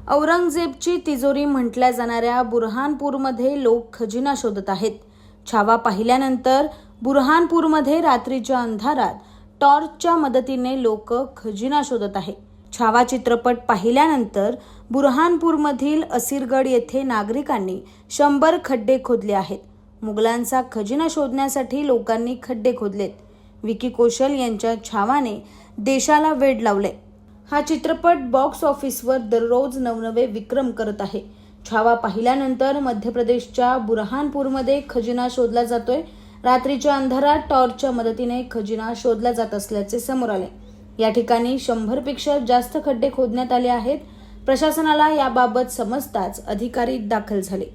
औरंगजेबची तिजोरी म्हटल्या जाणाऱ्या बुरहानपूरमध्ये लोक खजिना शोधत आहेत. छावा पाहिल्यानंतर बुरहानपूरमध्ये रात्रीच्या अंधारात टॉर्चच्या मदतीने लोक खजिना शोधत आहेत. छावा चित्रपट पाहिल्यानंतर बुरहानपूरमधील असीरगड येथे नागरिकांनी 100 खड्डे खोदले आहेत. मुघलांचा खजिना शोधण्यासाठी लोकांनी खड्डे खोदलेत. विकी कौशल यांच्या छावाने देशाला वेड लावले. हा चित्रपट बॉक्स ऑफिसवर दररोज नवनवे विक्रम करत आहे. छावा पाहिल्यानंतर मध्य प्रदेशच्या बुरहानपूरमध्ये खजिना शोधला जातोय. रात्रीच्या अंधारात टॉर्चच्या मदतीने खजिना शोधला जात असल्याचे समोर आले. या ठिकाणी 100 पेक्षा जास्त खड्डे खोदण्यात आले आहेत. प्रशासनाला याबाबत समजताच अधिकारी दाखल झाले.